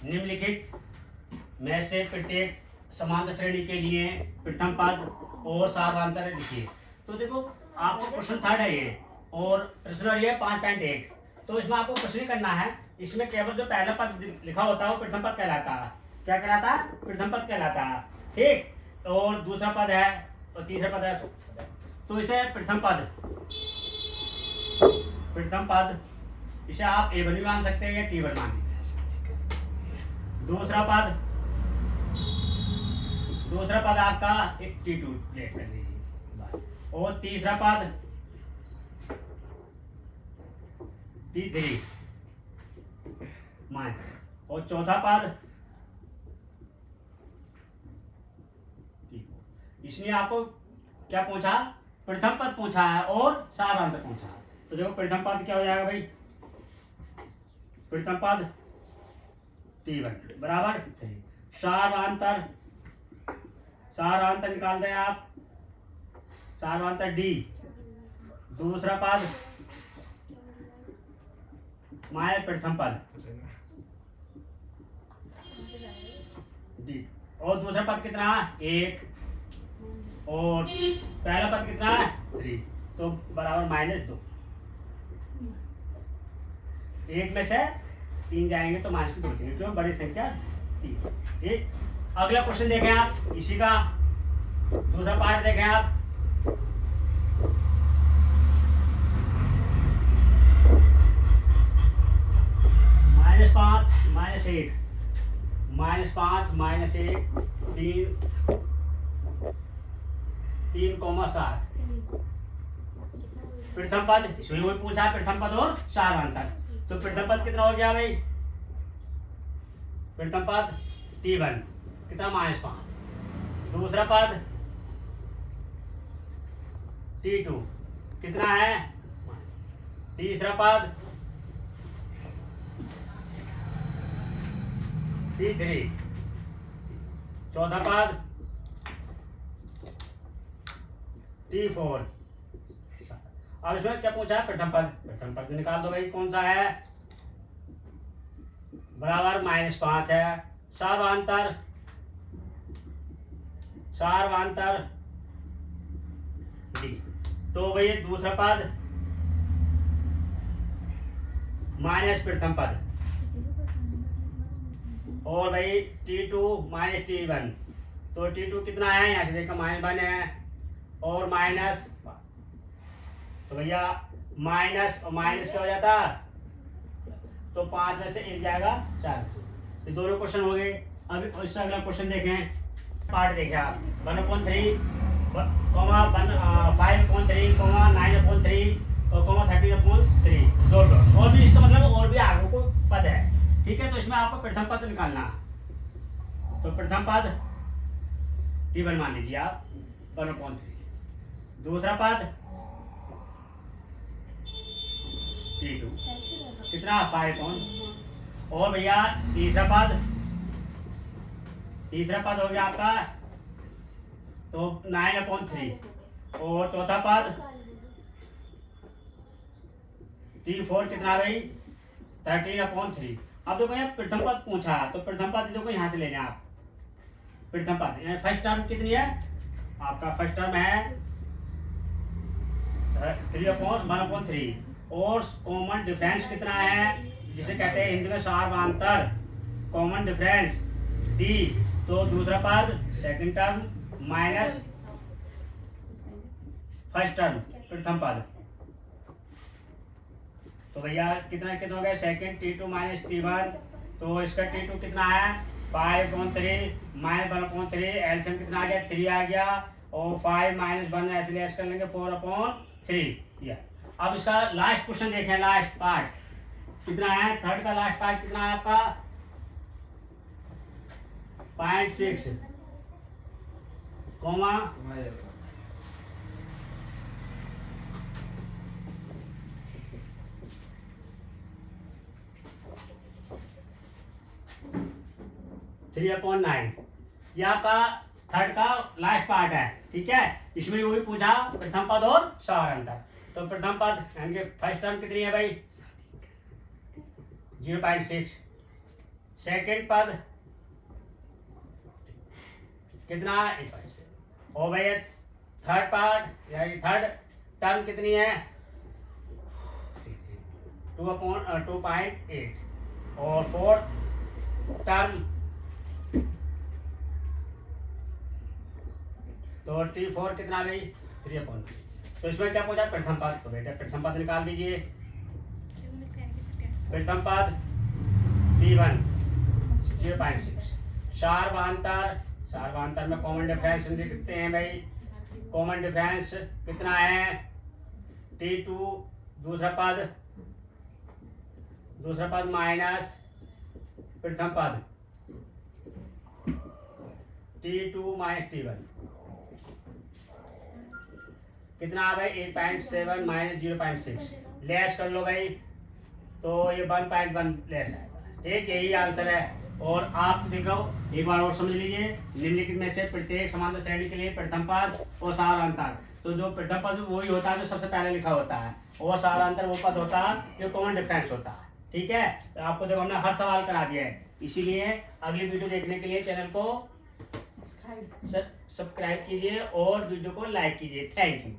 निम्नलिखित में से प्रत्येक समांतर श्रेणी के लिए प्रथम पद और सार्वधातुक लिखिए। तो देखो आपको क्वेश्चन थर्ड है ये, और प्रश्न ये 5.1। तो इसमें आपको कुछ नहीं करना है, इसमें केवल जो पहला पद लिखा होता है वो प्रथम पद कहलाता है। क्या कहलाता है? प्रथम पद कहलाता है। ठीक, और दूसरा पद है और तीसरा पद है। तो इसे प्रथम पद इसे आप A1 भी मान सकते हैं या T1 मान सकते हैं। दूसरा पद आपका एक T2 लेट कर लीजिए, और तीसरा पद T3 मान, और चौथा पद T4। इसलिए आपको क्या पूछा? प्रथम पद पूछा है और सार्वधातुक पूछा है। तो देखो प्रथम पद क्या हो जाएगा भाई? प्रथम पद T1 बराबर 3। सार्वधातुक निकाल दें आप, सार्वधातुक D। दूसरा पद माय प्रथम पद D, और दूसरा पद कितना? 1, और पहला पद कितना है? 3, तो बराबर -2। एक में से 3 जाएंगे तो माइनस 2 बचेंगे, क्यों? बड़ी संख्या 3। ठीक, अगला क्वेश्चन देखें आप, इसी का दूसरा पार्ट देखें आप। -5 -1 -5 -1 3,7 प्रथम पद, इसमें वही पूछा प्रथम पद और सार्वधातुक। तो प्रथम पद कितना हो गया भाई? प्रथम पद T1 कितना? -5। दूसरा पद T2 कितना है? तीसरा पद T3। चौथा पद T4। अब इसमें क्या पूछा है? प्रथम पद निकाल दो भाई, कौन सा है? बराबर -5 है। सार्वधातुक D। तो भाई दूसरा पद माइनस प्रथम पद, और भाई T2 -T1। तो T2 कितना है? यहाँ से देखो -1 है और माइनस, तो भैया माइनस और माइनस क्या हो जाता? तो 5 में से 1 जाएगा 4। ये दोनों क्वेश्चन हो गए। अब इससे अगला क्वेश्चन देखें, पार्ट देखें आप। 1/3, 5/3, 9/3 और 13/3 दो डॉट। और भी इसका मतलब और भी आगे को पद है। ठीक है, तो इसमें आपको प्रथम पद निकालना। तो प्रथम पद T1 मान लीजिए आप, 1/3। दूसरा पद T2 कितना? 5। और भैया तीसरा पद हो गया आपका तो 9/3। और चौथा पद T4 कितना भाई? 13/3। अब देखो यहाँ प्रथम पद पूछा, तो प्रथम पद देखो यहाँ से ले जाए आप। प्रथम पद फर्स्ट टर्म कितनी है आपका? फर्स्ट टर्म है 3/1/3, और कॉमन डिफरेंस कितना है, जिसे कहते हैं हिंदी में सार्वधातुक। Common difference D। तो दूसरा पद second term minus first term प्रथम पद। तो भैया कितना कितना हो गया? Second T2 -T1। तो इसका T2 कितना है? 5/3 -1/3। एलसीएम कितना आ गया? 3 आ गया, और 5 -1 ऐसे लेस कर लेंगे 4/3। अब इसका लास्ट क्वेश्चन देखें, लास्ट पार्ट कितना है? थर्ड का लास्ट पार्ट कितना है आपका? 0.6 कॉमा 3/9। ये आपका थर्ड का लास्ट पार्ट है। ठीक है, इसमें वही पूछा प्रथम पद और सार्वधातुक। तो प्रथम पद यानी कि फर्स्ट टर्म कितनी है भाई? 0.6। सेकंड पद कितना 8.7 हो गई। थर्ड पार्ट यानी थर्ड टर्म कितनी है 2/8 और फोर्थ टर्म तो T4 कितना भाई 3/9। तो इसमें क्या पूछा प्रथम पद, तो बेटा प्रथम पद निकाल दीजिए। प्रथम पद T1 0.6। सार्वधांतर में कॉमन डिफरेंस लिखते हैं भाई। कॉमन डिफरेंस कितना है T2 दूसरा पद माइनस प्रथम पद T2 माइनस T1 कितना आ भाई 8.7 माइनस 0.6 लेस कर लो भाई, तो ये 1.1 लेस आएगा। ठीक, यही आंसर है। और आप देखो एक बार और समझ लीजिए, निम्नलिखित में से प्रत्येक समांतर श्रेणी के लिए प्रथम पद और सारांतर, तो जो प्रथम पद वही होता है जो सबसे पहले लिखा होता है, और सारांतर वो पद होता है जो कॉमन डिफरेंस होता है। ठीक है, तो आपको देखो हमने हर सवाल करा दिया है, इसीलिए अगली वीडियो देखने के लिए चैनल को सब्सक्राइब कीजिए और वीडियो को लाइक कीजिए। Thank you.